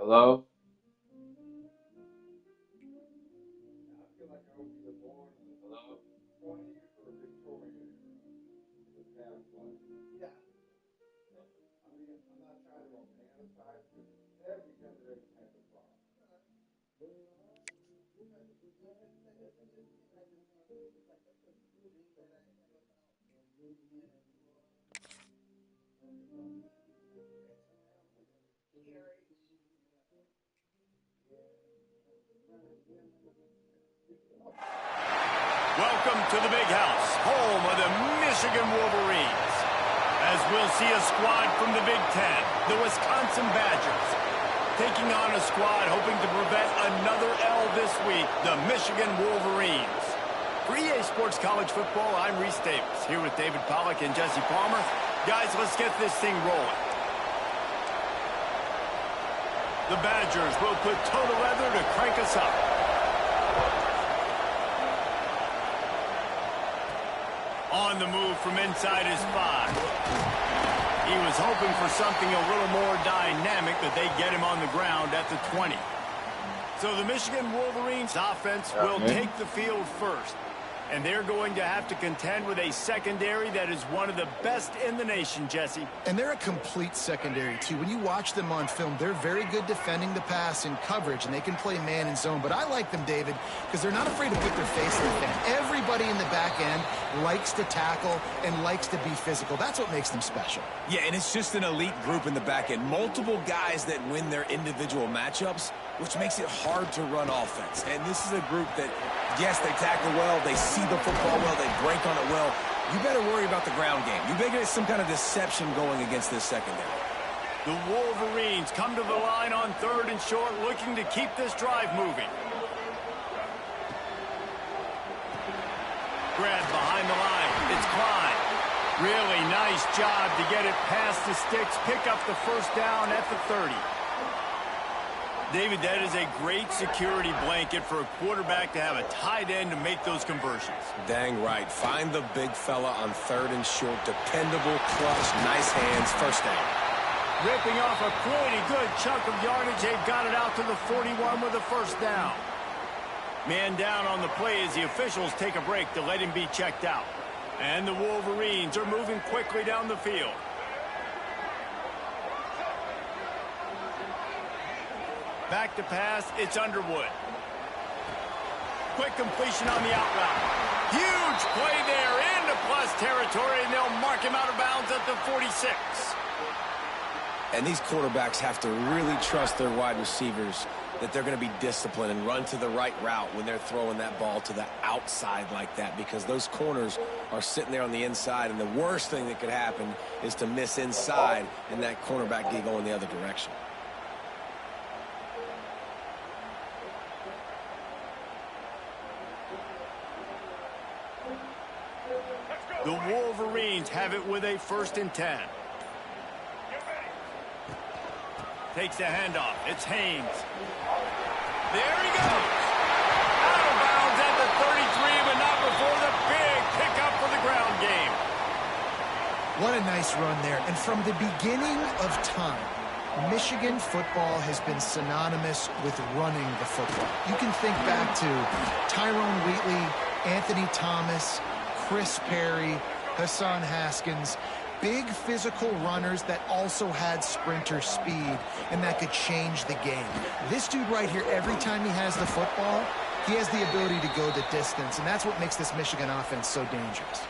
Hello? Hello? Welcome to the Big House, home of the Michigan Wolverines. As we'll see a squad from the Big Ten, the Wisconsin Badgers, taking on a squad hoping to prevent another L this week, the Michigan Wolverines. For EA Sports College Football, I'm Reese Davis, here with David Pollack and Jesse Palmer. Guys, let's get this thing rolling. The Badgers will put total leather to crank us up. On the move from inside his 5. He was hoping for something a little more dynamic, but they get him on the ground at the 20. So the Michigan Wolverines offense will take the field first. And they're going to have to contend with a secondary that is one of the best in the nation, Jesse. And they're a complete secondary, too. When you watch them on film, they're very good defending the pass in coverage, and they can play man and zone. But I like them, David, because they're not afraid to put their face in the fan. Everybody in the back end likes to tackle and likes to be physical. That's what makes them special. Yeah, and it's just an elite group in the back end. Multiple guys that win their individual matchups, which makes it hard to run offense. And this is a group that, yes, they tackle well, they see the football well, they break on it well. You better worry about the ground game. You better get some kind of deception going against this secondary. The Wolverines come to the line on 3rd and short, looking to keep this drive moving. Grab behind the line. It's Klein. Really nice job to get it past the sticks, pick up the first down at the 30. David, that is a great security blanket for a quarterback to have a tight end to make those conversions. Dang right. Find the big fella on 3rd and short. Dependable, clutch, nice hands, first down. Ripping off a pretty good chunk of yardage. They've got it out to the 41 with a first down. Man down on the play as the officials take a break to let him be checked out. And the Wolverines are moving quickly down the field. Back to pass, it's Underwood. Quick completion on the out route. Huge play there into plus territory, and they'll mark him out of bounds at the 46. And these quarterbacks have to really trust their wide receivers that they're going to be disciplined and run to the right route when they're throwing that ball to the outside like that, because those corners are sitting there on the inside, and the worst thing that could happen is to miss inside and that cornerback get going the other direction. The Wolverines have it with a 1st and 10. Takes the handoff. It's Haynes. There he goes. Out of bounds at the 33, but not before the big pickup for the ground game. What a nice run there. And from the beginning of time, Michigan football has been synonymous with running the football. You can think back to Tyrone Wheatley, Anthony Thomas, Chris Perry, Hassan Haskins. Big physical runners that also had sprinter speed and that could change the game. This dude right here, every time he has the football, he has the ability to go the distance, and that's what makes this Michigan offense so dangerous.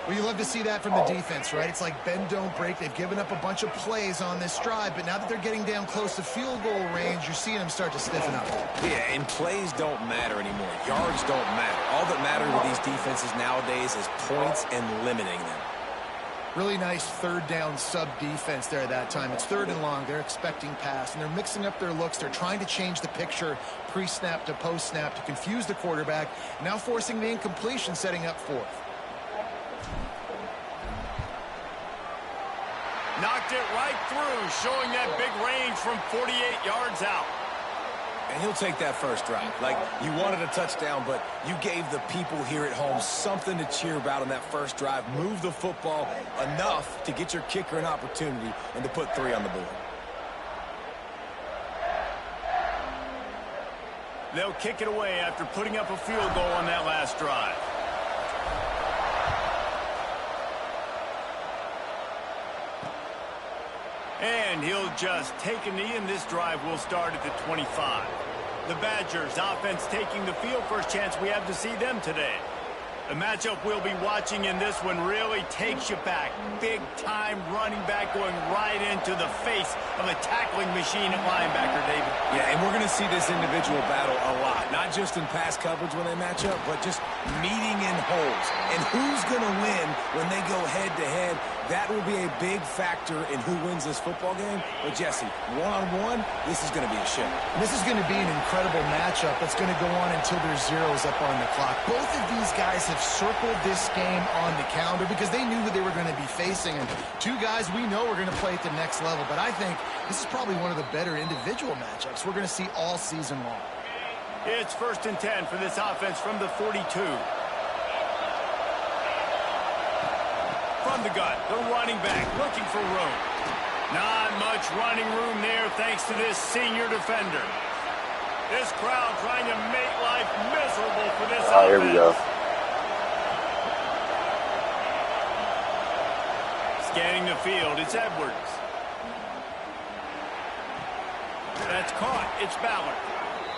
Well, you love to see that from the defense, right? It's like bend, don't break. They've given up a bunch of plays on this drive, but now that they're getting down close to field goal range, you're seeing them start to stiffen up. Yeah, and plays don't matter anymore. Yards don't matter. All that matters with these defenses nowadays is points and limiting them. Really nice 3rd down sub defense there at that time. It's 3rd and long. They're expecting pass, and they're mixing up their looks. They're trying to change the picture pre-snap to post-snap to confuse the quarterback, now forcing the incompletion, setting up 4th. Knocked it right through, showing that big range from 48 yards out. And he'll take that first drive. Like, you wanted a touchdown, but you gave the people here at home something to cheer about on that first drive. Move the football enough to get your kicker an opportunity and to put 3 on the board. They'll kick it away after putting up a field goal on that last drive. And he'll just take a knee, and this drive will start at the 25. The Badgers offense taking the field. First chance we have to see them today. The matchup we'll be watching in this one really takes you back. Big-time running back going right into the face of a tackling machine at linebacker, David. Yeah, and we're going to see this individual battle a lot. Not just in pass coverage when they match up, but just meeting in holes. And who's going to win when they go head-to-head? That will be a big factor in who wins this football game. But, Jesse, one-on-one, this is going to be a show. This is going to be an incredible matchup that's going to go on until there's zeros up on the clock. Both of these guys have circled this game on the calendar because they knew who they were going to be facing. And two guys we know are going to play at the next level. But I think this is probably one of the better individual matchups we're going to see all season long. It's 1st and 10 for this offense from the 42. From the gun, the running back looking for room. Not much running room there thanks to this senior defender. This crowd trying to make life miserable for this offense. Here we go. Scanning the field, it's Edwards. That's caught. It's Ballard.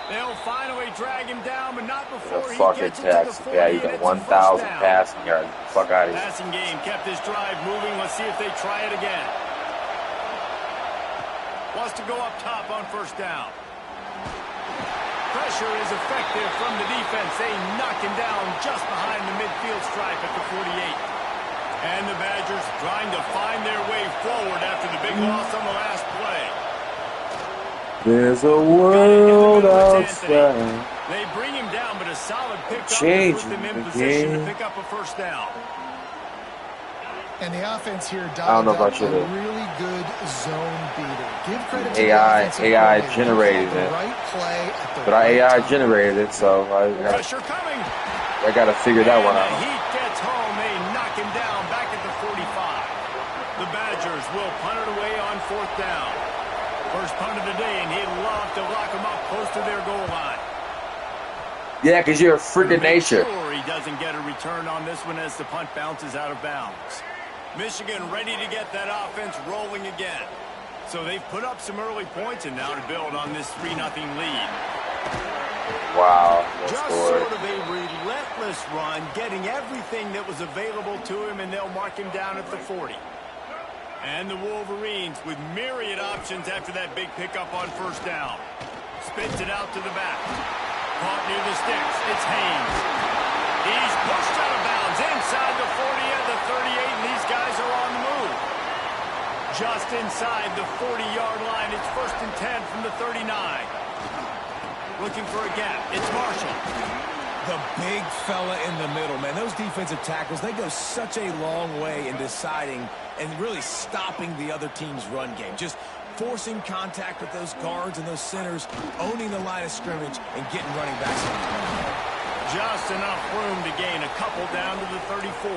They'll finally drag him down, but not before he gets into the 40. Yeah, you got 1,000 passing yards. Fuck out of here. Passing game kept this drive moving. Let's see if they try it again. Wants to go up top on 1st down. Pressure is effective from the defense. They knock him down just behind the midfield stripe at the 48. And the Badgers trying to find their way forward after the big loss on the last play. There's a world outside. They bring him down, but a solid pickup Changing puts them in the position game. to pick up a 1st down. And the offense here don't know dialed about up a you. really good zone beater. Give credit to AI the offensive coordinator. generated The it. right play at the But our right AI time. generated it, so Pressure coming. I got to figure that one And out. the Heat gets home. They knock him down back at the 45. The Badgers will punt it away on 4th down. First punt of the day, and he'd love to lock him up close to their goal line. Yeah, because you're a freaking Make nature. sure he doesn't get a return on this one as the punt bounces out of bounds. Michigan ready to get that offense rolling again. So they've put up some early points, and now to build on this 3-0 lead. Wow. Just Scored. sort of a relentless run, getting everything that was available to him, and they'll mark him down at the 40. And the Wolverines with myriad options after that big pickup on 1st down. Spits it out to the back. Caught near the sticks. It's Haynes. He's pushed out of bounds inside the 40 and the 38, and these guys are on the move. Just inside the 40-yard line. It's 1st and 10 from the 39. Looking for a gap. It's Marshall. The big fella in the middle, man. Those defensive tackles, they go such a long way in deciding and really stopping the other team's run game. Just forcing contact with those guards and those centers, owning the line of scrimmage, and getting running backs on the ground. Just enough room to gain a couple down to the 34.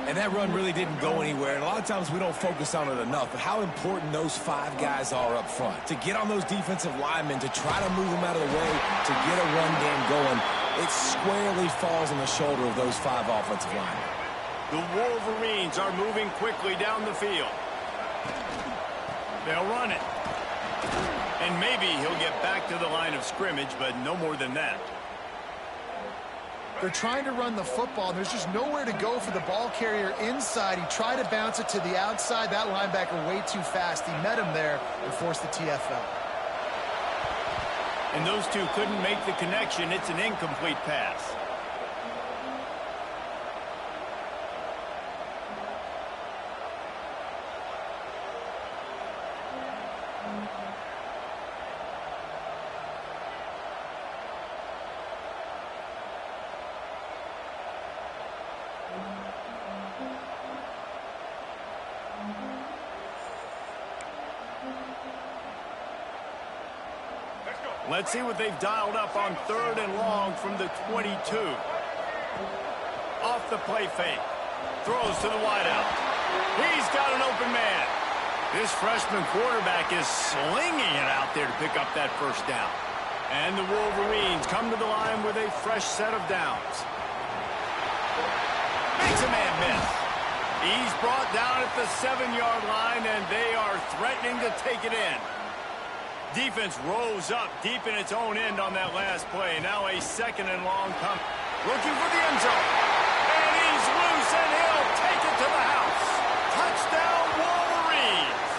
And that run really didn't go anywhere. And a lot of times we don't focus on it enough. But how important those 5 guys are up front. To get on those defensive linemen, to try to move them out of the way, to get a run game going, it squarely falls on the shoulder of those 5 offensive linemen. The Wolverines are moving quickly down the field. They'll run it. And maybe he'll get back to the line of scrimmage, but no more than that. They're trying to run the football. There's just nowhere to go for the ball carrier inside. He tried to bounce it to the outside. That linebacker way too fast. He met him there and forced the TFL. And those two couldn't make the connection. It's an incomplete pass. Let's see what they've dialed up on 3rd and long from the 22. Off the play fake. Throws to the wideout. He's got an open man. This freshman quarterback is slinging it out there to pick up that 1st down. And the Wolverines come to the line with a fresh set of downs. Makes a man miss. He's brought down at the 7-yard line, and they are threatening to take it in. Defense rose up deep in its own end on that last play. Now a 2nd and long come. Looking for the end zone. And he's loose, and he'll take it to the house. Touchdown, Wolverines.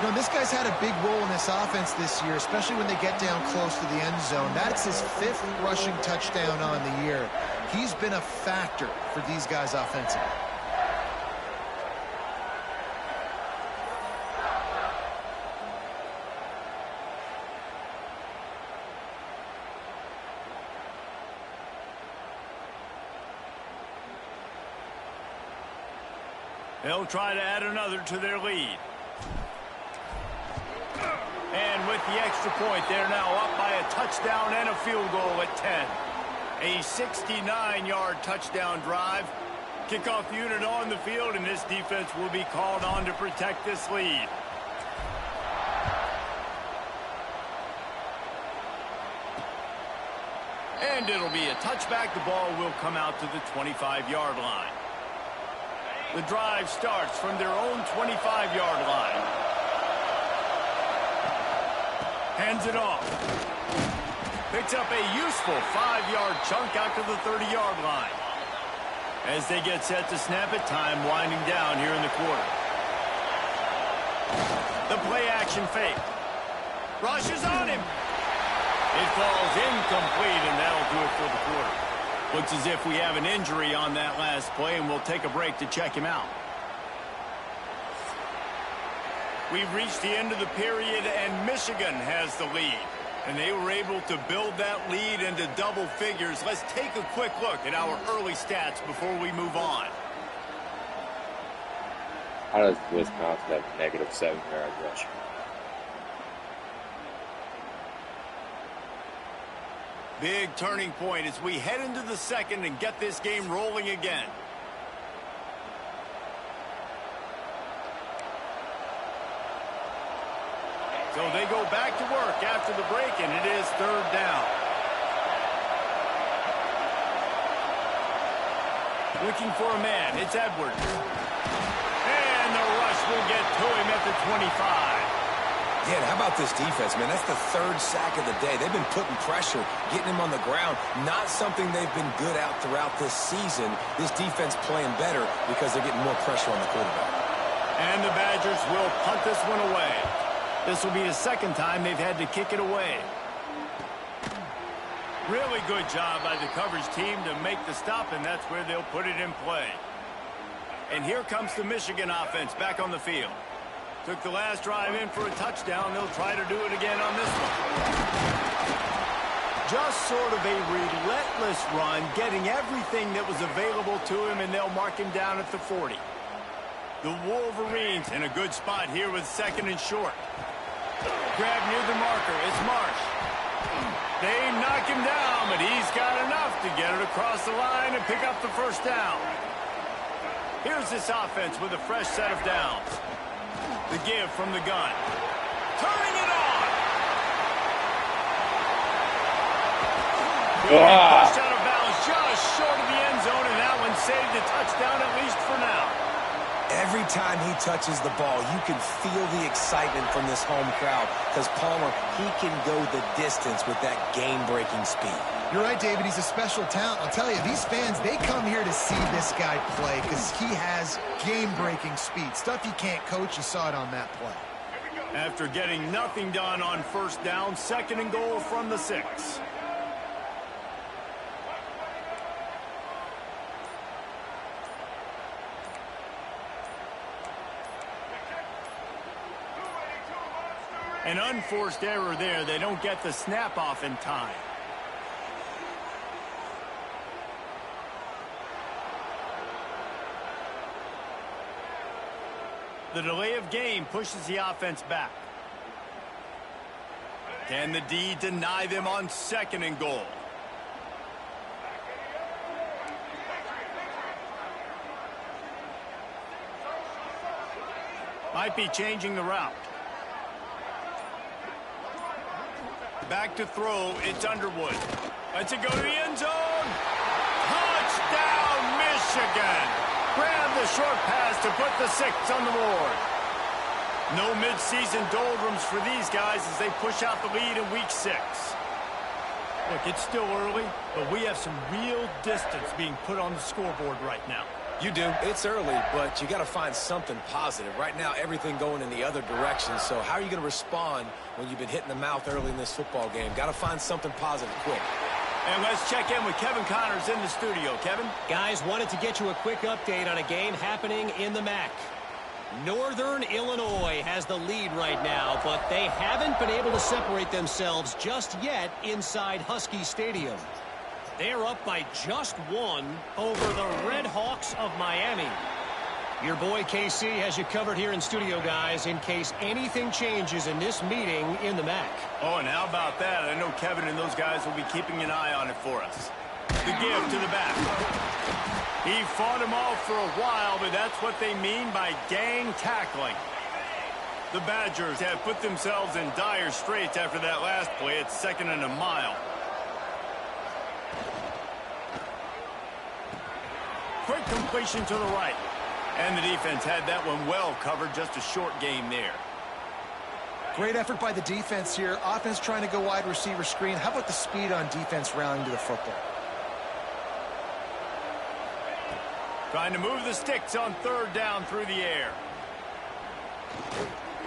You know, this guy's had a big role in this offense this year, especially when they get down close to the end zone. That's his 5th rushing touchdown on the year. He's been a factor for these guys offensively. They'll try to add another to their lead. And with the extra point, they're now up by a touchdown and a field goal at 10. A 69-yard touchdown drive. Kickoff unit on the field, and this defense will be called on to protect this lead. And it'll be a touchback. The ball will come out to the 25-yard line. The drive starts from their own 25-yard line. Hands it off. Picks up a useful 5-yard chunk out to the 30-yard line. As they get set to snap it, time winding down here in the quarter. The play action fake. Rushes on him. It falls incomplete, and that'll do it for the quarter. Looks as if we have an injury on that last play, and we'll take a break to check him out. We've reached the end of the period, and Michigan has the lead. And they were able to build that lead into double figures. Let's take a quick look at our early stats before we move on. How does Wisconsin have negative 7-yard rush? Big turning point as we head into the second and get this game rolling again. So they go back to work after the break, and it is 3rd down. Looking for a man. It's Edwards. And the rush will get to him at the 25. Yeah, how about this defense, man? That's the 3rd sack of the day. They've been putting pressure, getting him on the ground. Not something they've been good at throughout this season. This defense playing better because they're getting more pressure on the quarterback. And the Badgers will punt this one away. This will be the 2nd time they've had to kick it away. Really good job by the coverage team to make the stop, and that's where they'll put it in play. And here comes the Michigan offense back on the field. Took the last drive in for a touchdown. They'll try to do it again on this one. Just sort of a relentless run, getting everything that was available to him, and they'll mark him down at the 40. The Wolverines in a good spot here with 2nd and short. Grab near the marker. It's Marsh. They knock him down, but he's got enough to get it across the line and pick up the 1st down. Here's this offense with a fresh set of downs. The give from the gun. Turning it on. Pushed out of bounds just short of the end zone, and that one saved a touchdown at least for now. Every time he touches the ball, you can feel the excitement from this home crowd because Palmer, he can go the distance with that game-breaking speed. You're right, David. He's a special talent. I'll tell you, these fans, they come here to see this guy play because he has game-breaking speed. Stuff you can't coach. You saw it on that play. After getting nothing done on 1st down, 2nd and goal from the 6. An unforced error there. They don't get the snap off in time. The delay of game pushes the offense back. Can the D deny them on 2nd and goal? Might be changing the route. Back to throw, it's Underwood. Lets it go to the end zone. Touchdown, Michigan. Grab the short pass to put the 6 on the board. No mid-season doldrums for these guys as they push out the lead in week 6. Look, it's still early, but we have some real distance being put on the scoreboard right now. You do. It's early, but you got to find something positive. Right now, everything going in the other direction. So how are you going to respond when you've been hit in the mouth early in this football game? Got to find something positive quick. And let's check in with Kevin Connors in the studio. Kevin? Guys, wanted to get you a quick update on a game happening in the MAC. Northern Illinois has the lead right now, but they haven't been able to separate themselves just yet inside Husky Stadium. They're up by just 1 over the Red Hawks of Miami. Your boy KC has you covered here in studio, guys, in case anything changes in this meeting in the MAC. Oh, and how about that? I know Kevin and those guys will be keeping an eye on it for us. The give to the back. He fought him off for a while, but that's what they mean by gang tackling. The Badgers have put themselves in dire straits after that last play. It's 2nd and a mile. Quick completion to the right. And the defense had that one well covered. Just a short game there. Great effort by the defense here. Offense trying to go wide receiver screen. How about the speed on defense rounding to the football? Trying to move the sticks on 3rd down through the air.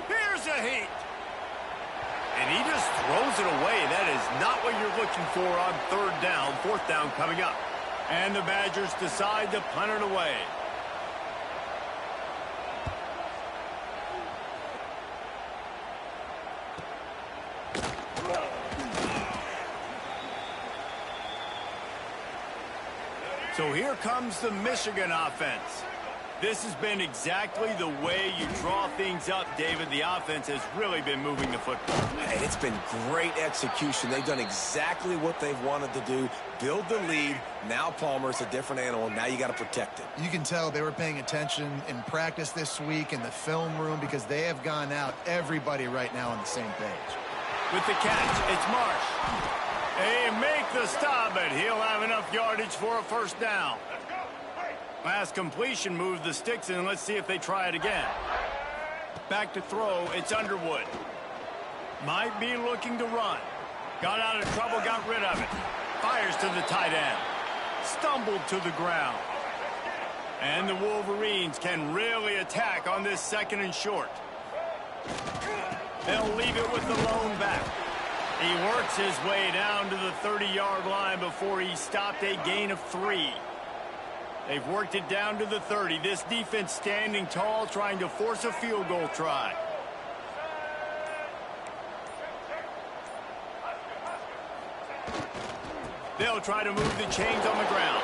Here's a heat. And he just throws it away. That is not what you're looking for on 3rd down. 4th down coming up. And the Badgers decide to punt it away. So here comes the Michigan offense. This has been exactly the way you draw things up, David. The offense has really been moving the football. Hey, it's been great execution. They've done exactly what they've wanted to do. Build the lead. Now Palmer's a different animal. Now you got to protect it. You can tell they were paying attention in practice this week in the film room because they have gone out, everybody right now on the same page. With the catch, it's Marsh. They make the stop, but he'll have enough yardage for a 1st down. Last completion moved the sticks, and let's see if they try it again. Back to throw, it's Underwood. Might be looking to run. Got out of trouble, got rid of it. Fires to the tight end. Stumbled to the ground. And the Wolverines can really attack on this 2nd and short. They'll leave it with the lone back. He works his way down to the 30-yard line before he stopped a gain of 3. They've worked it down to the 30. This defense standing tall, trying to force a field goal try. They'll try to move the chains on the ground.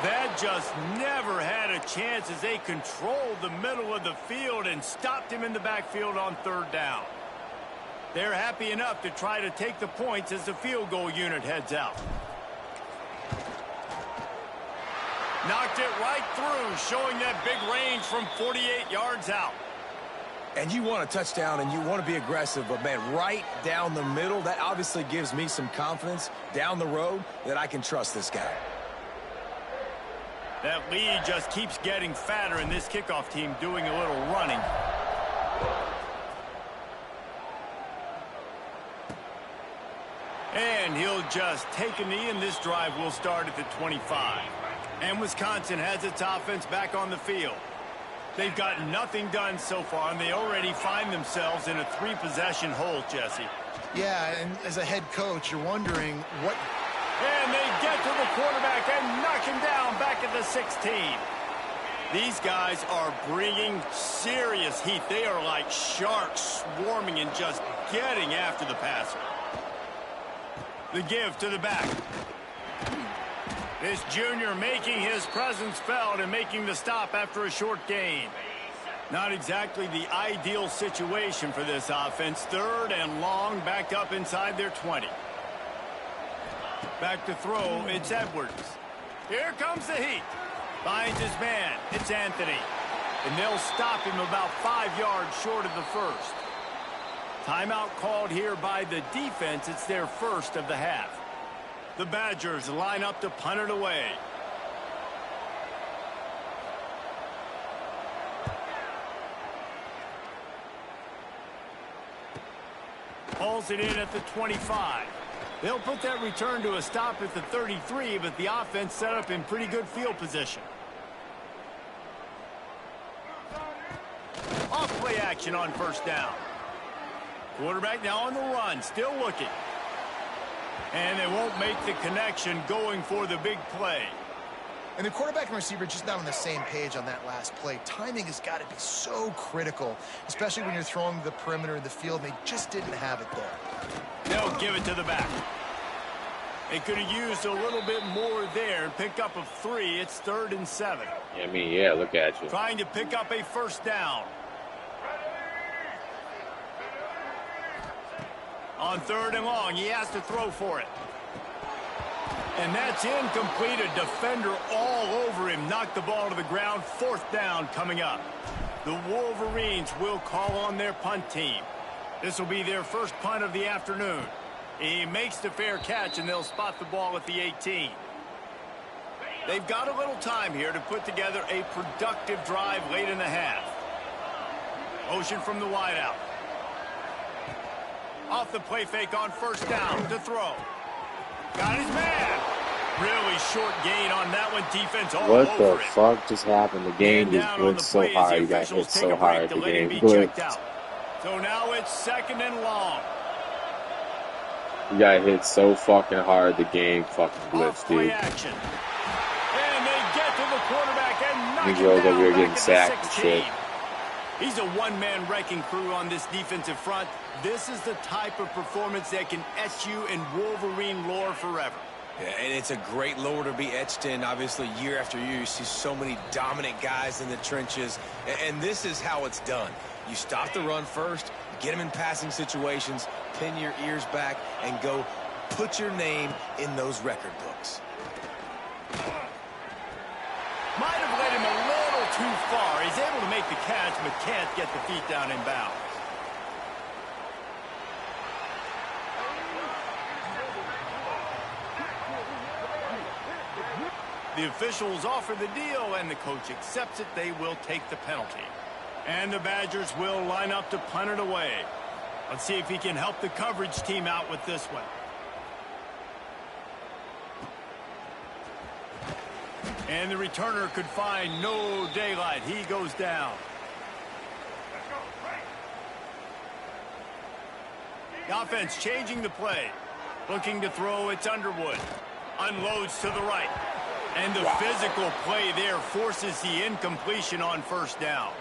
That just never had a chance as they controlled the middle of the field and stopped him in the backfield on 3rd down. They're happy enough to try to take the points as the field goal unit heads out. Knocked it right through, showing that big range from 48 yards out. And you want a touchdown and you want to be aggressive, but, man, right down the middle, that obviously gives me some confidence down the road that I can trust this guy. That lead just keeps getting fatter, and this kickoff team doing a little running. And he'll just take a knee, and this drive will start at the 25. And Wisconsin has its offense back on the field. They've got nothing done so far, and they already find themselves in a 3-possession hole, Jesse. Yeah, and as a head coach, you're wondering what... And they get to the quarterback and knock him down back at the 16. These guys are bringing serious heat. They are like sharks swarming and just getting after the passer. The give to the back. This junior making his presence felt and making the stop after a short gain. Not exactly the ideal situation for this offense. 3rd and long, backed up inside their 20. Back to throw, it's Edwards. Here comes the heat. Finds his man, it's Anthony. And they'll stop him about 5 yards short of the 1st. Timeout called here by the defense. It's their first of the half. The Badgers line up to punt it away. Hauls it in at the 25. They'll put that return to a stop at the 33, but the offense set up in pretty good field position. Off play action on first down. Quarterback now on the run, still looking. And they won't make the connection going for the big play. And the quarterback and receiver just not on the same page on that last play. Timing has got to be so critical, especially when you're throwing to the perimeter of the field. They just didn't have it there. They'll give it to the back. They could have used a little bit more there. Pick up of 3. It's 3rd and 7. I mean, yeah, look at you. Trying to pick up a first down. On 3rd and long, he has to throw for it. And that's incomplete. A defender all over him. Knocked the ball to the ground. 4th down coming up. The Wolverines will call on their punt team. This will be their first punt of the afternoon. He makes the fair catch, and they'll spot the ball at the 18. They've got a little time here to put together a productive drive late in the half. Motion from the wideout. Off the play fake on first down to throw. Got his man. Really short gain on that one. Defense all What over the it. fuck just happened? The game just blitzed so hard. You got hit so hard. The game blitzed. So now it's 2nd and long. You got hit so fucking hard. The game fucking blitzed, Play dude. action. And they get to the quarterback and knock him Negroes down over here back getting at the sacked and 16. shit. He's a one-man wrecking crew on this defensive front. This is the type of performance that can etch you in Wolverine lore forever. Yeah, and it's a great lore to be etched in. Obviously, year after year, you see so many dominant guys in the trenches. And this is how it's done. You stop the run first, get them in passing situations, pin your ears back, and go put your name in those record books. Might have led him a little too far. He's able to make the catch, but can't get the feet down in bounds. The officials offer the deal, and the coach accepts it. They will take the penalty. And the Badgers will line up to punt it away. Let's see if he can help the coverage team out with this one. And the returner could find no daylight. He goes down. The offense changing the play. Looking to throw, it's Underwood. Unloads to the right. And the physical play there forces the incompletion on first down.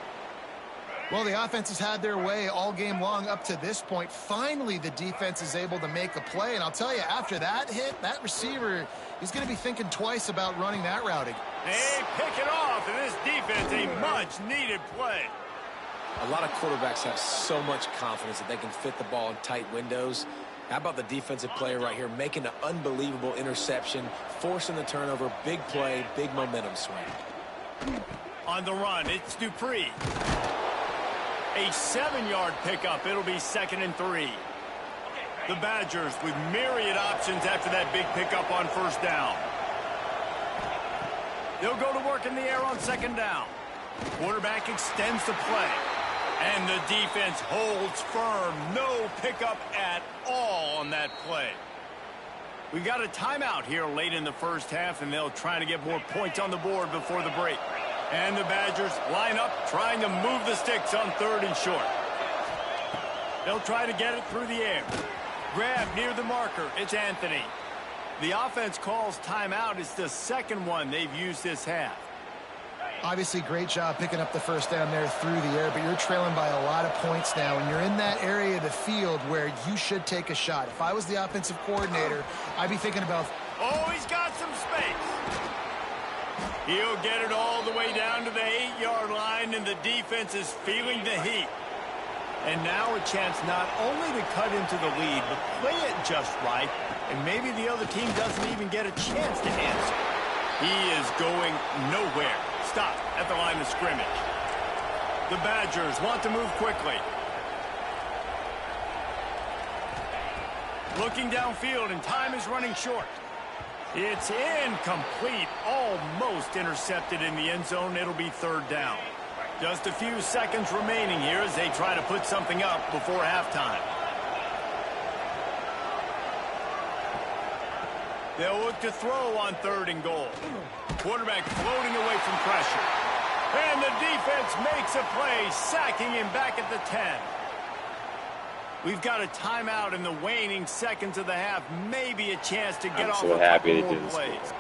Well, the offense has had their way all game long up to this point. Finally, the defense is able to make a play. And I'll tell you, after that hit, that receiver is going to be thinking twice about running that route again. They pick it off, and this defense, a much-needed play. A lot of quarterbacks have so much confidence that they can fit the ball in tight windows. How about the defensive player right here making an unbelievable interception, forcing the turnover, big play, big momentum swing. On the run, it's Dupree. A 7-yard pickup. It'll be 2nd and 3. The Badgers with myriad options after that big pickup on first down. They'll go to work in the air on 2nd down. Quarterback extends the play. And the defense holds firm. No pickup at all on that play. We've got a timeout here late in the first half, and they'll try to get more points on the board before the break. And the Badgers line up, trying to move the sticks on 3rd and short. They'll try to get it through the air. Grab near the marker. It's Anthony. The offense calls timeout. It's the second one they've used this half. Obviously, great job picking up the first down there through the air, but you're trailing by a lot of points now, and you're in that area of the field where you should take a shot. If I was the offensive coordinator, I'd be thinking about... Oh, he's got some space. He'll get it all the way down to the 8-yard line, and the defense is feeling the heat. And now a chance not only to cut into the lead, but play it just right, and maybe the other team doesn't even get a chance to answer. He is going nowhere. Stop at the line of scrimmage. The Badgers want to move quickly. Looking downfield, and time is running short. It's incomplete, almost intercepted in the end zone. It'll be third down. Just a few seconds remaining here as they try to put something up before halftime. They'll look to throw on 3rd and goal. Quarterback floating away from pressure. And the defense makes a play, sacking him back at the 10. We've got a timeout in the waning seconds of the half. Maybe a chance to get off a couple more plays.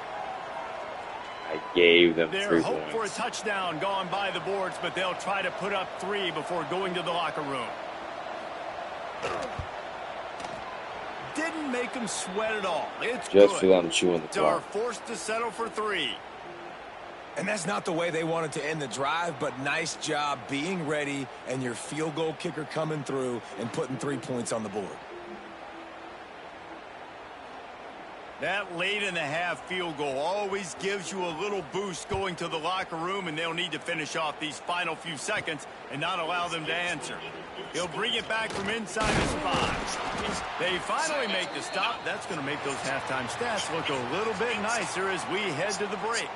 I gave them 3 Their points. hope for a touchdown gone by the boards, but they'll try to put up 3 before going to the locker room. Didn't make them sweat at all. It's Just good. for them chewing the They are clock. forced to settle for 3. And that's not the way they wanted to end the drive, but nice job being ready and your field goal kicker coming through and putting 3 points on the board. That late in the half field goal always gives you a little boost going to the locker room, and they'll need to finish off these final few seconds and not allow them to answer. He'll bring it back from inside his 5. They finally make the stop. That's going to make those halftime stats look a little bit nicer as we head to the break.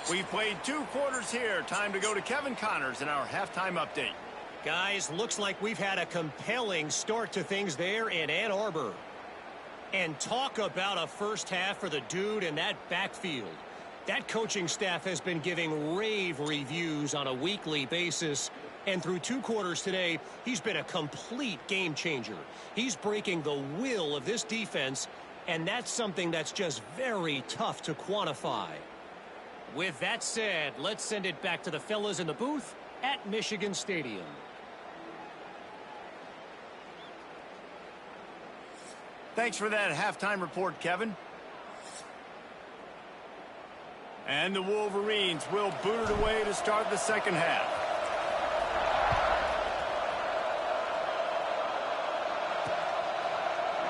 We've played 2 quarters here. Time to go to Kevin Connors in our halftime update. Guys, looks like we've had a compelling start to things there in Ann Arbor. And talk about a first half for the dude in that backfield. That coaching staff has been giving rave reviews on a weekly basis. And through 2 quarters today, he's been a complete game changer. He's breaking the will of this defense, and that's something that's just very tough to quantify. With that said, let's send it back to the fellas in the booth at Michigan Stadium. Thanks for that halftime report, Kevin. And the Wolverines will boot it away to start the second half.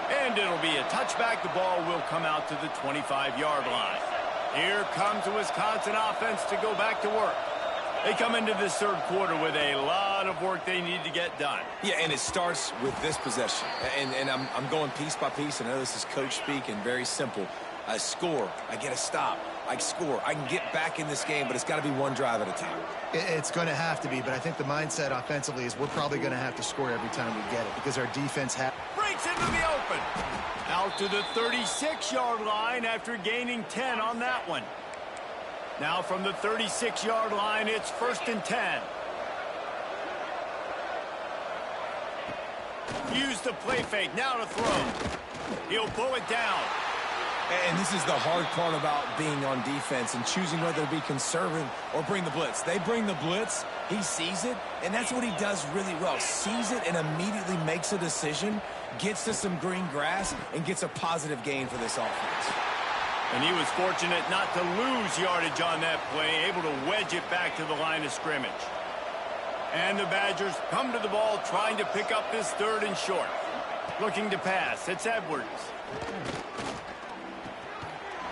And it'll be a touchback. The ball will come out to the 25-yard line. Here comes the Wisconsin offense to go back to work. They come into this third quarter with a lot of work they need to get done. Yeah, and it starts with this possession. And I'm going piece by piece. I know this is coach speak and very simple. I score. I get a stop. I score. I can get back in this game, but it's got to be one drive at a time. It's going to have to be, but I think the mindset offensively is we're probably going to have to score every time we get it because our defense breaks into the open. Out to the 36-yard line after gaining 10 on that one. Now from the 36-yard line, it's 1st and 10. Use the play fake. Now to throw. He'll pull it down. And this is the hard part about being on defense and choosing whether to be conservative or bring the blitz. They bring the blitz, he sees it, and that's what he does really well. Sees it and immediately makes a decision, gets to some green grass, and gets a positive gain for this offense. And he was fortunate not to lose yardage on that play, able to wedge it back to the line of scrimmage. And the Badgers come to the ball trying to pick up this 3rd and short. Looking to pass, it's Edwards.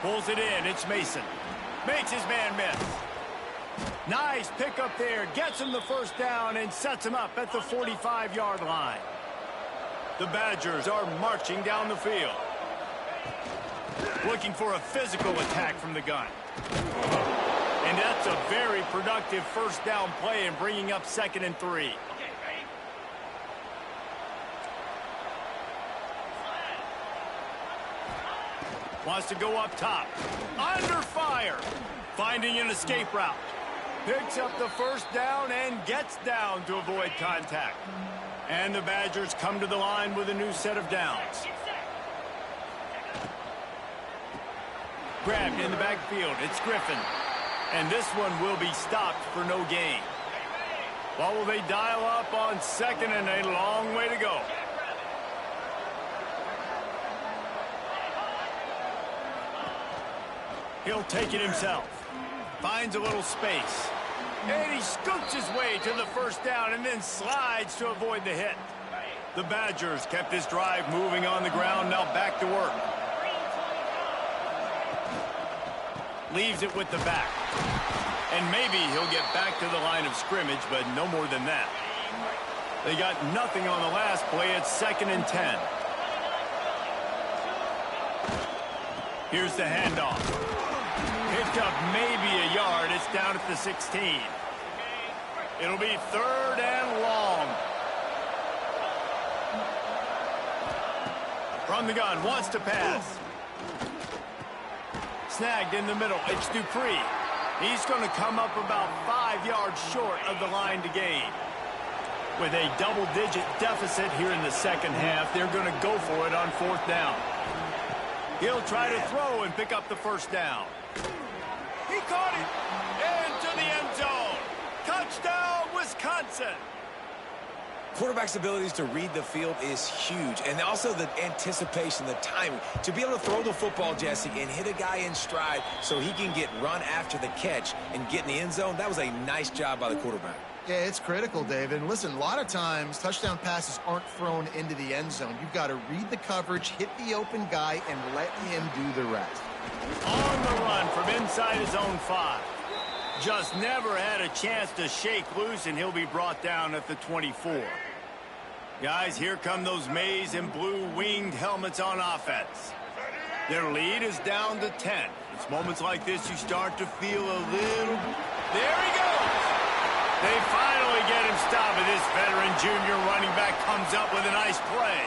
Pulls it in, it's Mason. Makes his man miss. Nice pickup there, gets him the 1st down and sets him up at the 45-yard line. The Badgers are marching down the field. Looking for a physical attack from the gun. And that's a very productive 1st down play and bringing up 2nd and 3. Wants to go up top. Under fire. Finding an escape route. Picks up the 1st down and gets down to avoid contact. And the Badgers come to the line with a new set of downs. Grabbed in the backfield. It's Griffin. And this one will be stopped for no gain. What will they dial up on 2nd and a long way to go? He'll take it himself. Finds a little space. And he scoots his way to the 1st down and then slides to avoid the hit. The Badgers kept this drive moving on the ground. Now back to work. Leaves it with the back. And maybe he'll get back to the line of scrimmage, but no more than that. They got nothing on the last play. It's 2nd and 10. Here's the handoff. Picked up maybe a yard. It's down at the 16. It'll be 3rd and long. From the gun, wants to pass. Snagged in the middle. It's Dupree. He's going to come up about 5 yards short of the line to gain. With a double-digit deficit here in the second half, they're going to go for it on 4th down. He'll try to throw and pick up the first down. He caught it into the end zone. Touchdown, Wisconsin. Quarterback's abilities to read the field is huge, and also the anticipation, the timing. To be able to throw the football, Jesse, and hit a guy in stride so he can get run after the catch and get in the end zone, that was a nice job by the quarterback. Yeah, it's critical, David. And listen, a lot of times, touchdown passes aren't thrown into the end zone. You've got to read the coverage, hit the open guy, and let him do the rest. On the run from inside his own 5. Just never had a chance to shake loose, and he'll be brought down at the 24. Guys, here come those maize and blue winged helmets on offense. Their lead is down to 10. It's moments like this you start to feel a little... There he goes! They finally get him stopped, and this veteran junior running back comes up with a nice play.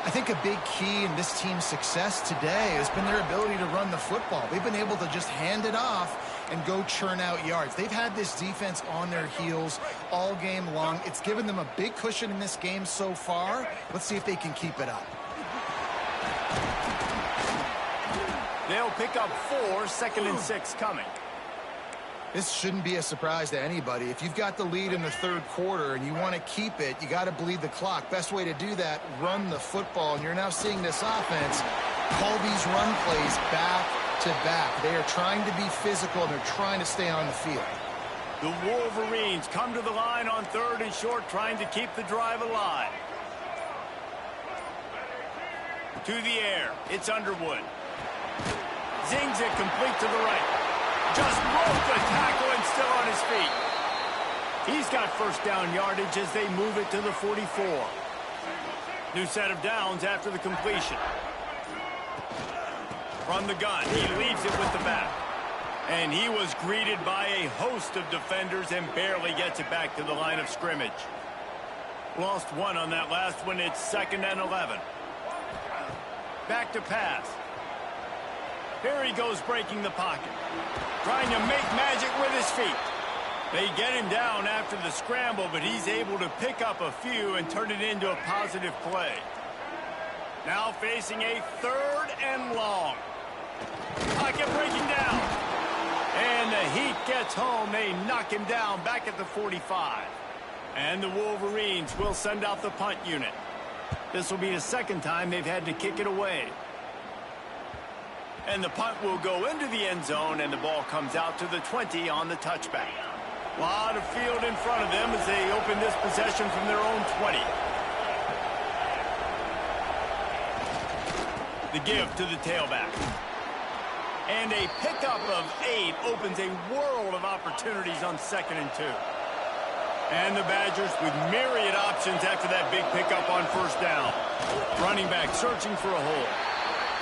I think a big key in this team's success today has been their ability to run the football. They've been able to just hand it off and go churn out yards. They've had this defense on their heels all game long. It's given them a big cushion in this game so far. Let's see if they can keep it up. They'll pick up 4, 2nd and 6 coming. This shouldn't be a surprise to anybody. If you've got the lead in the 3rd quarter and you want to keep it, you got to bleed the clock. Best way to do that, run the football. And you're now seeing this offense call these run plays back to back. They are trying to be physical, and they're trying to stay on the field. The Wolverines come to the line on 3rd and short, trying to keep the drive alive. To the air, it's Underwood. Zings it complete to the right. Just broke the tackle and still on his feet. He's got first down yardage as they move it to the 44. New set of downs after the completion. From the gun, he leaves it with the back. And he was greeted by a host of defenders and barely gets it back to the line of scrimmage. Lost 1 on that last one. It's 2nd and 11. Back to pass. Here he goes, breaking the pocket. Trying to make magic with his feet. They get him down after the scramble, but he's able to pick up a few and turn it into a positive play. Now facing a 3rd and long. Pocket breaking down. And the Heat gets home. They knock him down back at the 45. And the Wolverines will send out the punt unit. This will be the 2nd time they've had to kick it away. And the punt will go into the end zone, and the ball comes out to the 20 on the touchback. A lot of field in front of them as they open this possession from their own 20. The give to the tailback. And a pickup of 8 opens a world of opportunities on 2nd and 2. And the Badgers with myriad options after that big pickup on 1st down. Running back searching for a hole.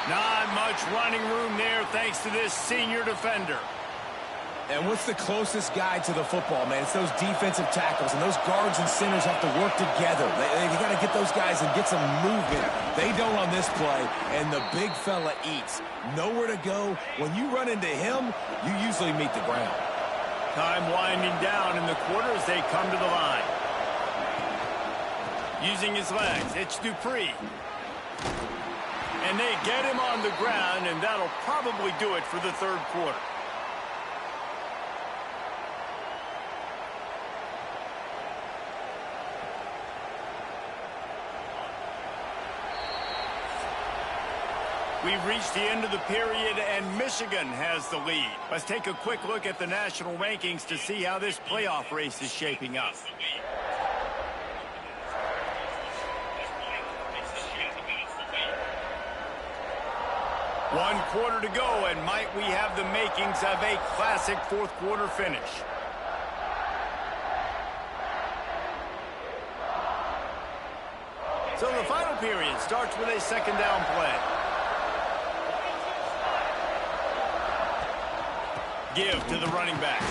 Not much running room there thanks to this senior defender. And what's the closest guy to the football, man? It's those defensive tackles, and those guards and centers have to work together. They got to get those guys and get some movement. They don't on this play, and the big fella eats. Nowhere to go. When you run into him, you usually meet the ground. Time winding down in the quarter as they come to the line. Using his legs, it's Dupree. And they get him on the ground, and that'll probably do it for the 3rd quarter. We've reached the end of the period, and Michigan has the lead. Let's take a quick look at the national rankings to see how this playoff race is shaping up. One quarter to go, and might we have the makings of a classic 4th quarter finish. So the final period starts with a 2nd down play. Give to the running back.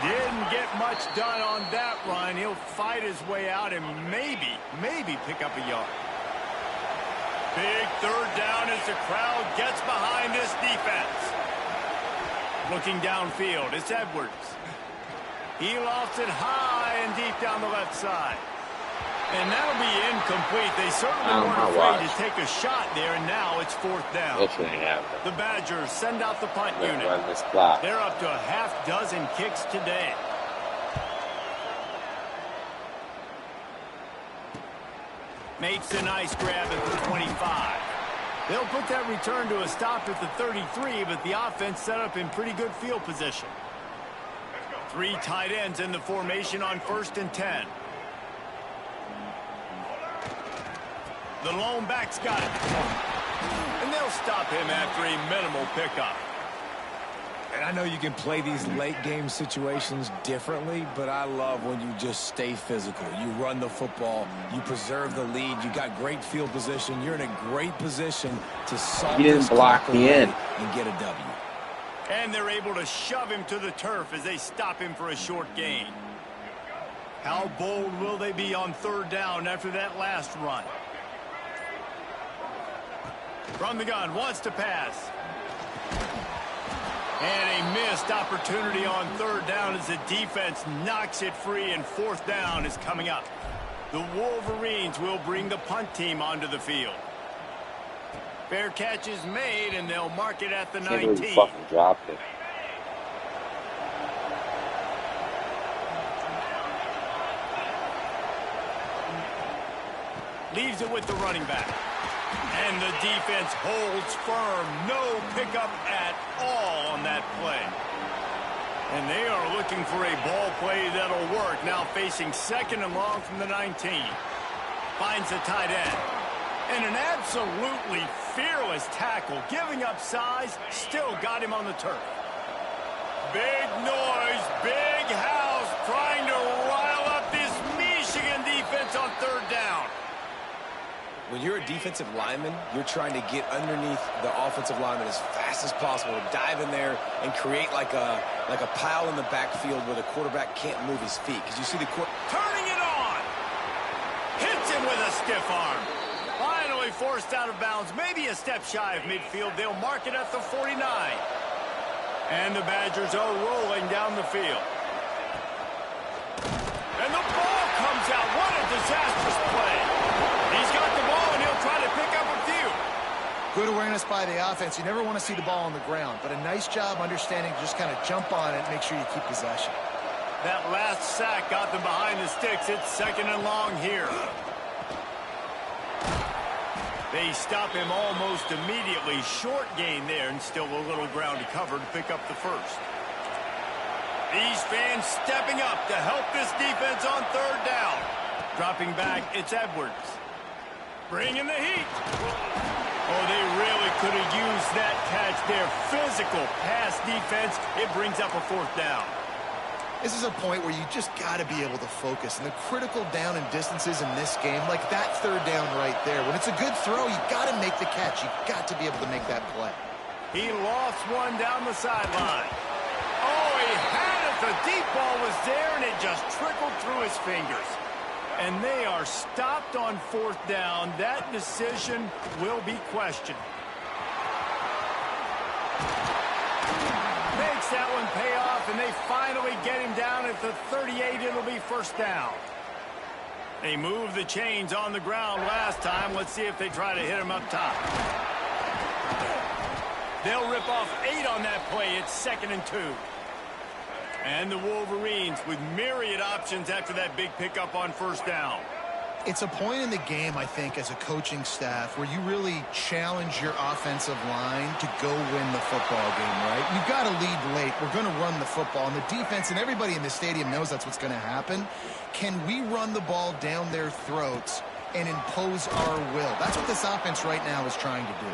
Didn't get much done on that run. He'll fight his way out and maybe pick up a yard. Big third down as the crowd gets behind this defense. Looking downfield, it's Edwards. He lofts it high and deep down the left side. And that'll be incomplete. They certainly weren't afraid to take a shot there, and now it's fourth down. The Badgers send out the punt unit. They're up to a half dozen kicks today. Makes a nice grab at the 25. They'll put that return to a stop at the 33, but the offense set up in pretty good field position. 3 tight ends in the formation on 1st and 10. The lone back's got it. And they'll stop him after a minimal pickup. And I know you can play these late game situations differently, but I love when you just stay physical. You run the football, you preserve the lead, you got great field position, you're in a great position to solve this block the end and get a W. And they're able to shove him to the turf as they stop him for a short gain. How bold will they be on 3rd down after that last run? From the gun, wants to pass. And a missed opportunity on 3rd down as the defense knocks it free, and 4th down is coming up. The Wolverines will bring the punt team onto the field. Fair catch is made, and they'll mark it at the 19. He fucking dropped it. Leaves it with the running back. And the defense holds firm. No pickup at all on that play. And they are looking for a ball play that'll work. Now facing 2nd and long from the 19. Finds the tight end. And an absolutely fearless tackle. Giving up size. Still got him on the turf. Big noise. Big house. Trying to rile up this Michigan defense on 3rd down. When you're a defensive lineman, you're trying to get underneath the offensive lineman as fast as possible, dive in there and create like a pile in the backfield where the quarterback can't move his feet. Because you see the turning it on. Hits him with a stiff arm. Finally forced out of bounds, maybe a step shy of midfield. They'll mark it at the 49. And the Badgers are rolling down the field. And the ball comes out. What a disastrous play. He's got the ball, and he'll try to pick up a few. Good awareness by the offense. You never want to see the ball on the ground, but a nice job understanding to just kind of jump on it and make sure you keep possession. That last sack got them behind the sticks. It's 2nd and long here. They stop him almost immediately. Short gain there, and still a little ground to cover to pick up the first. These fans stepping up to help this defense on 3rd down. Dropping back, it's Edwards. Bringing the heat. Oh, they really could have used that catch there. Physical pass defense. It brings up a 4th down. This is a point where you just got to be able to focus. And the critical down and distances in this game, like that 3rd down right there. When it's a good throw, you got to make the catch. You got to be able to make that play. He lost one down the sideline. Oh, he had it. The deep ball was there, and it just trickled through his fingers. And they are stopped on 4th down. That decision will be questioned. Makes that one pay off, and they finally get him down at the 38. It'll be 1st down. They moved the chains on the ground last time. Let's see if they try to hit him up top. They'll rip off 8 on that play. It's 2nd and 2. And the Wolverines with myriad options after that big pickup on 1st down. It's a point in the game, I think, as a coaching staff where you really challenge your offensive line to go win the football game, right? You've got to lead late. We're going to run the football. And the defense and everybody in the stadium knows that's what's going to happen. Can we run the ball down their throats and impose our will? That's what this offense right now is trying to do.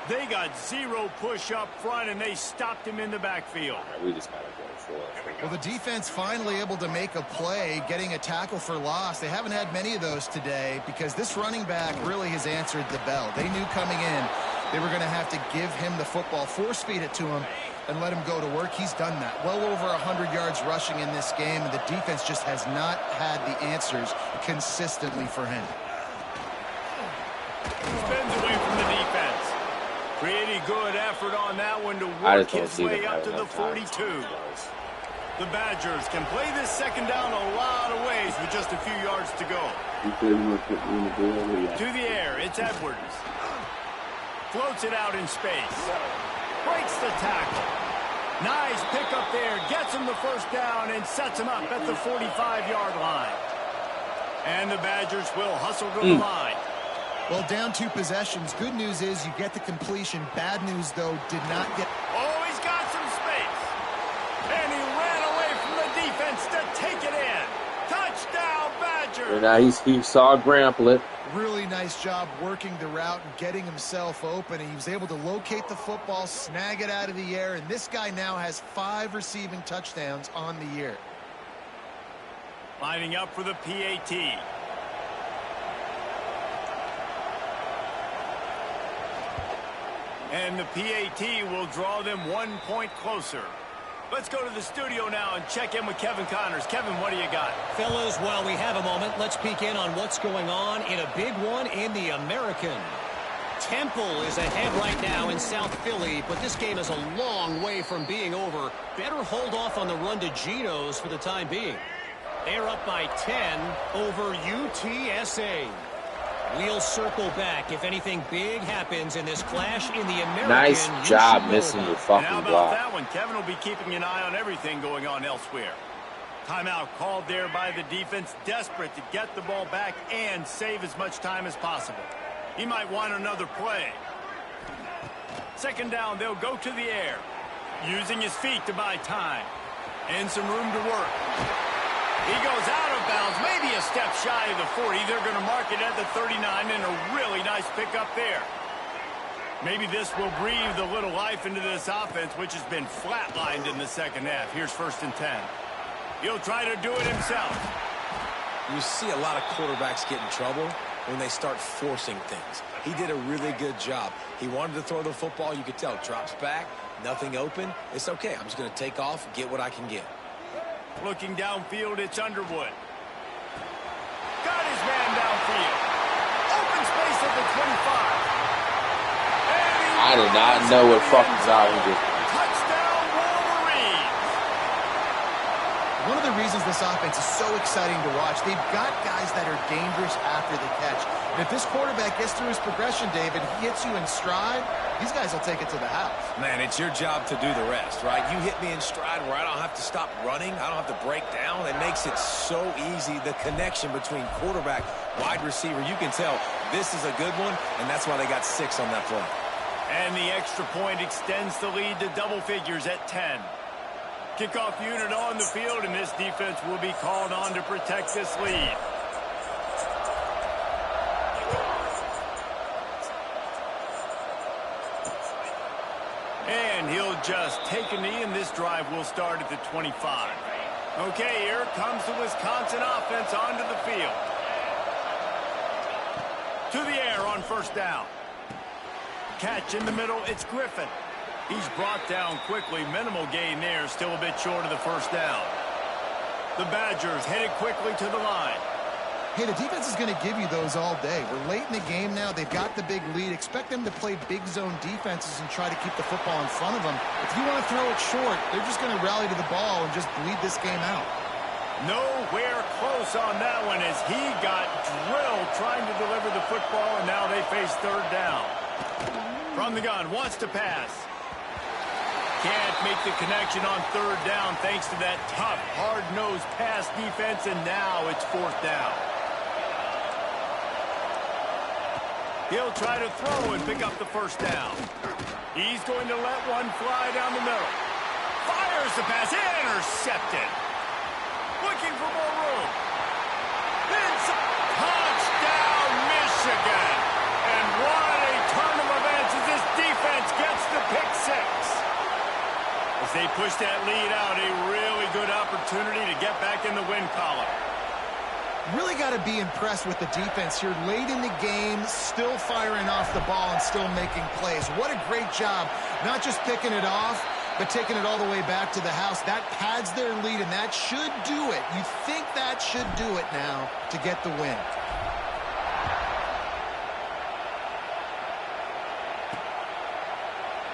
They got 0 push up front, and they stopped him in the backfield. We just got to go for it. Well, the defense finally able to make a play, getting a tackle for loss. They haven't had many of those today because this running back really has answered the bell. They knew coming in they were going to have to give him the football, force feed it to him, and let him go to work. He's done that. Well over 100 yards rushing in this game, and the defense just has not had the answers consistently for him. Spins away from the defense. Pretty good effort on that one to work his way up to the 42. The Badgers can play this second down a lot of ways with just a few yards to go. To the air, it's Edwards. Floats it out in space. Breaks the tackle. Nice pickup there. Gets him the first down and sets him up at the 45-yard line. And the Badgers will hustle to the line. Well, down 2 possessions. Good news is you get the completion. Bad news, though, did not get... Oh, he's got some space. And he ran away from the defense to take it in. Touchdown, Badgers. And now he saw Gramplet. Really nice job working the route and getting himself open. He was able to locate the football, snag it out of the air, and this guy now has 5 receiving touchdowns on the year. Lining up for the PAT. And the PAT will draw them 1 point closer. Let's go to the studio now and check in with Kevin Connors. Kevin, what do you got? Fellas, while we have a moment, let's peek in on what's going on in a big one in the American. Temple is ahead right now in South Philly, but this game is a long way from being over. Better hold off on the run to Geno's for the time being. They're up by 10 over UTSA. We'll circle back if anything big happens in this clash in the American. Nice job missing the fucking how about block. that one? Kevin will be keeping an eye on everything going on elsewhere. Timeout called there by the defense, desperate to get the ball back and save as much time as possible. He might want another play. Second down, they'll go to the air, using his feet to buy time and some room to work. He goes out of bounds, maybe a step shy of the 40. They're going to mark it at the 39, and a really nice pickup there. Maybe this will breathe a little life into this offense, which has been flatlined in the second half. Here's 1st and 10. He'll try to do it himself. You see a lot of quarterbacks get in trouble when they start forcing things. He did a really good job. He wanted to throw the football. You could tell. Drops back, nothing open. It's okay. I'm just going to take off, get what I can get. Looking downfield, it's Underwood. Got his man downfield. Open space at the 25. I did not know what fucking job he did. Touchdown, Wolverines. One of the reasons this offense is so exciting to watch, they've got guys that are dangerous after the catch. And if this quarterback gets through his progression, David, he hits you in stride, these guys will take it to the house. Man, it's your job to do the rest, right? You hit me in stride where I don't have to stop running. I don't have to break down. It makes it so easy. The connection between quarterback, wide receiver, you can tell this is a good one, and that's why they got 6 on that play. And the extra point extends the lead to double figures at 10. Kickoff unit on the field, and this defense will be called on to protect this lead. And he'll just take a knee, and this drive will start at the 25. Okay, here comes the Wisconsin offense onto the field. To the air on 1st down. Catch in the middle, it's Griffin. He's brought down quickly. Minimal gain there, still a bit short of the 1st down. The Badgers headed quickly to the line. Hey, the defense is going to give you those all day. We're late in the game now. They've got the big lead. Expect them to play big zone defenses and try to keep the football in front of them. If you want to throw it short, they're just going to rally to the ball and just bleed this game out. Nowhere close on that one as he got drilled trying to deliver the football, and now they face 3rd down. From the gun, wants to pass. Can't make the connection on 3rd down thanks to that tough, hard-nosed pass defense, and now it's 4th down. He'll try to throw and pick up the 1st down. He's going to let one fly down the middle. Fires the pass, intercepted. Looking for more room. Touchdown, Michigan. And what a turn of events as this defense gets the pick 6. As they push that lead out, a really good opportunity to get back in the win column. Really got to be impressed with the defense here. Late in the game, still firing off the ball and still making plays. What a great job, not just picking it off, but taking it all the way back to the house, that pads their lead, and that should do it. You think that should do it now to get the win.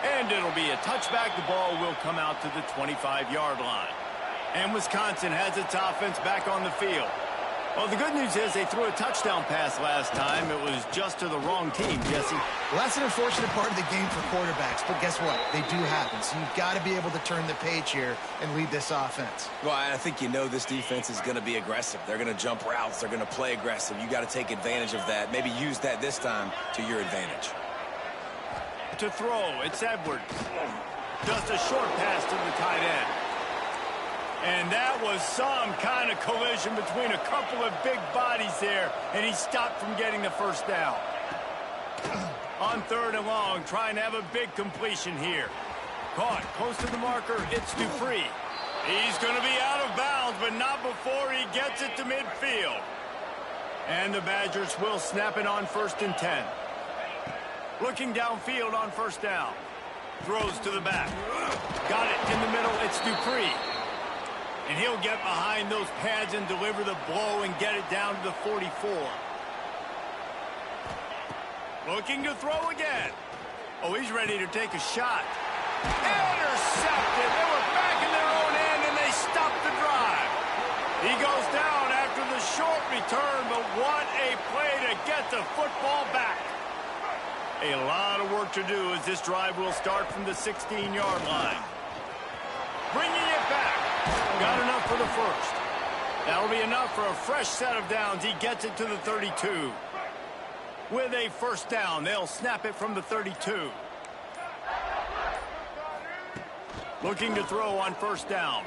And it'll be a touchback. The ball will come out to the 25-yard line. And Wisconsin has its offense back on the field. Well, the good news is they threw a touchdown pass last time. It was just to the wrong team, Jesse. Well, that's an unfortunate part of the game for quarterbacks, but guess what? They do happen, so you've got to be able to turn the page here and lead this offense. Well, I think you know this defense is going to be aggressive. They're going to jump routes. They're going to play aggressive. You got to take advantage of that. Maybe use that this time to your advantage. To throw, it's Edwards. Just a short pass to the tight end. And that was some kind of collision between a couple of big bodies there, and he stopped from getting the first down. On 3rd and long, trying to have a big completion here. Caught close to the marker, it's Dupree. He's going to be out of bounds, but not before he gets it to midfield. And the Badgers will snap it on 1st and 10. Looking downfield on 1st down. Throws to the back. Got it in the middle, it's Dupree. And he'll get behind those pads and deliver the blow and get it down to the 44. Looking to throw again. Oh, he's ready to take a shot. Intercepted. They were back in their own end, and they stopped the drive. He goes down after the short return, but what a play to get the football back. A lot of work to do as this drive will start from the 16-yard line. Bringing it back. Got enough for the first. That'll be enough for a fresh set of downs. He gets it to the 32. With a 1st down, they'll snap it from the 32. Looking to throw on 1st down.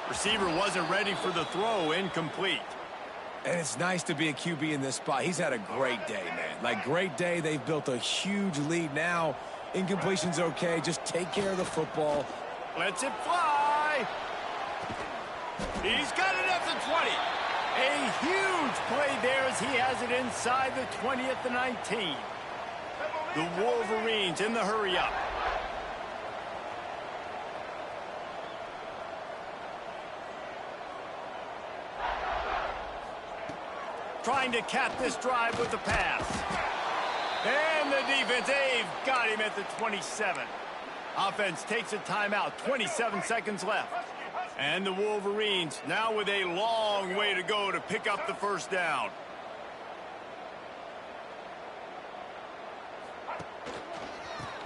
Receiver wasn't ready for the throw, incomplete. And it's nice to be a QB in this spot. He's had a great day, man. Like, great day. They've built a huge lead now. Incompletion's okay. Just take care of the football. Lets it fly. He's got it at the 20. A huge play there as he has it inside the 20 at the 19. The Wolverines in the hurry-up. Trying to cap this drive with the pass. And the defense, they've got him at the 27. Offense takes a timeout, 27 seconds left. And the Wolverines now with a long way to go to pick up the 1st down.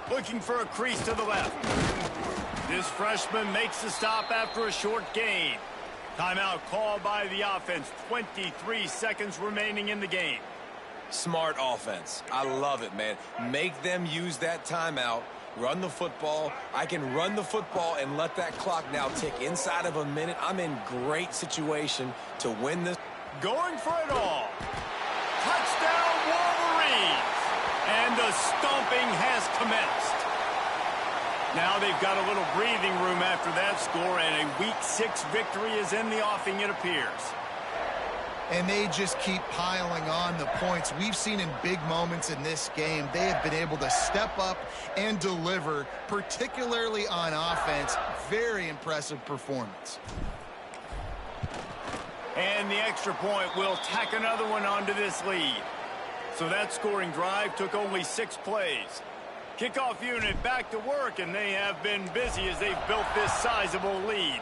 Looking for a crease to the left. This freshman makes the stop after a short gain. Timeout called by the offense. 23 seconds remaining in the game. Smart offense. I love it, man. Make them use that timeout. Run the football. I can run the football and let that clock now tick inside of a minute. I'm in great situation to win this. Going for it all. Touchdown Wolverines. And the stomping has commenced. Now they've got a little breathing room after that score, and a Week 6 victory is in the offing, it appears. And they just keep piling on the points. We've seen in big moments in this game, they have been able to step up and deliver, particularly on offense. Very impressive performance. And the extra point will tack another one onto this lead. So that scoring drive took only 6 plays. Kickoff unit back to work, and they have been busy as they've built this sizable lead.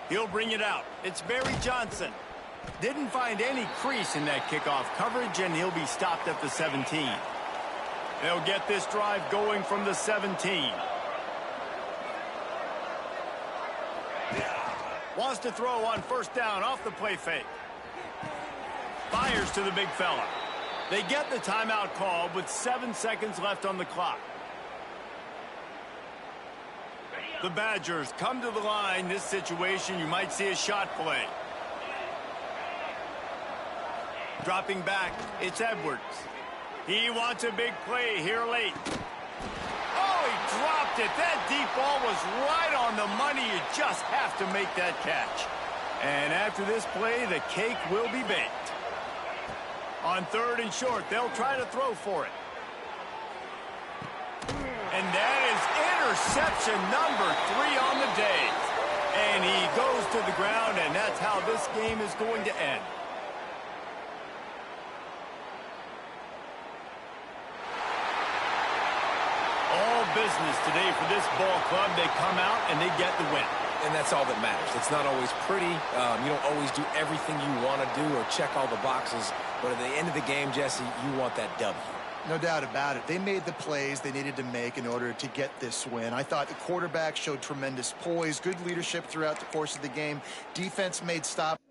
He'll bring it out. It's Barry Johnson. Didn't find any crease in that kickoff coverage, and he'll be stopped at the 17. They'll get this drive going from the 17. Wants to throw on 1st down off the play fake. Fires to the big fella. They get the timeout called with 7 seconds left on the clock. The Badgers come to the line. This situation, you might see a shot play. Dropping back, it's Edwards. He wants a big play here late. Oh, he dropped it. That deep ball was right on the money. You just have to make that catch. And after this play, the cake will be baked. On 3rd and short, they'll try to throw for it. And that is interception number 3 on the day. And he goes to the ground, and that's how this game is going to end. All business today for this ball club. They come out and they get the win. And that's all that matters. It's not always pretty. You don't always do everything you want to do or check all the boxes. But at the end of the game, Jesse, you want that W. No doubt about it. They made the plays they needed to make in order to get this win. I thought the quarterback showed tremendous poise, good leadership throughout the course of the game. Defense made stops.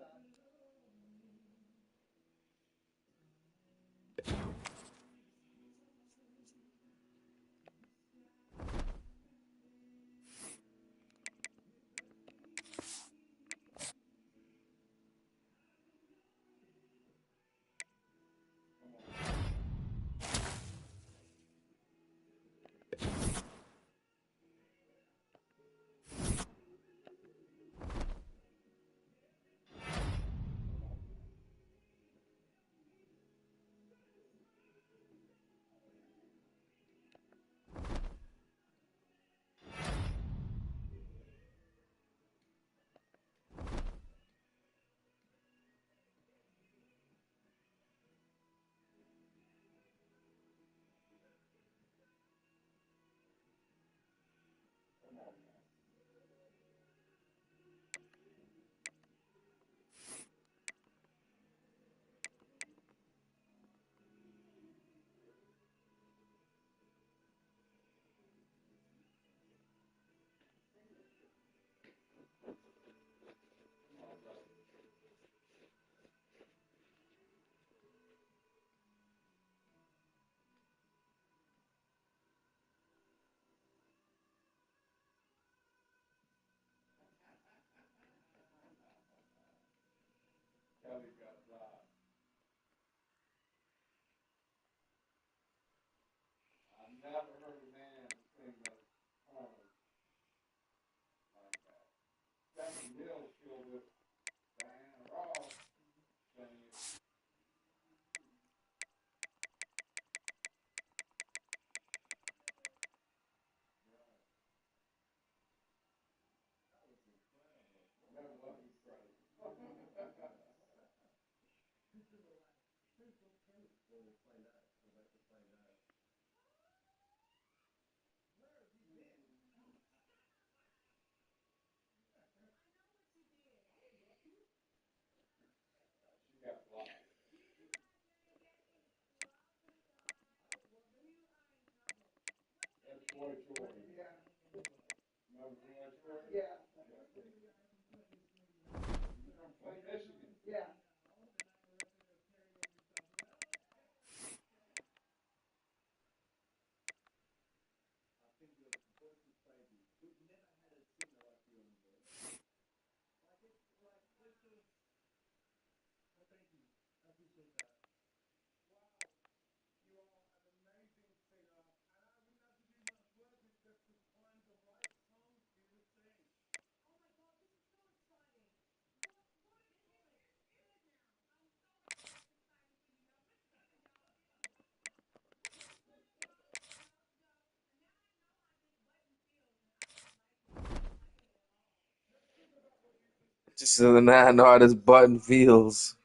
Just so now I know how this button feels.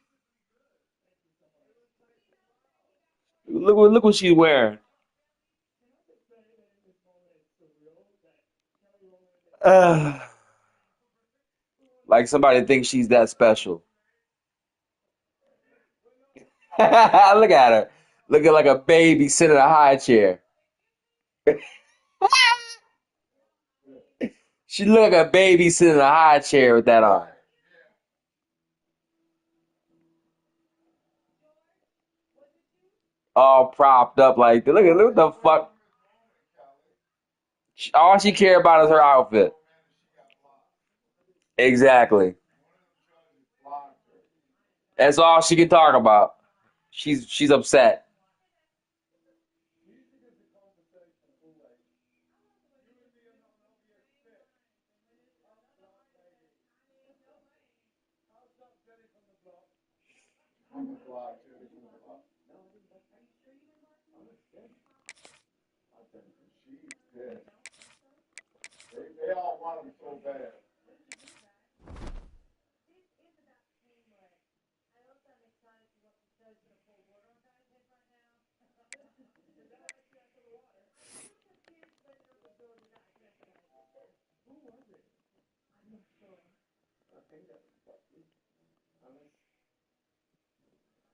Look what she's wearing. Uh, like somebody thinks she's that special. Look at her. Looking like a baby sitting in a high chair. She look like a baby sitting in a high chair with that on. All propped up like that. Look what the fuck. All she care about is her outfit. Exactly. That's all she can talk about. She's upset. Yeah. They all want them so bad.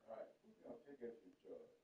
All right, who's going to take us to church?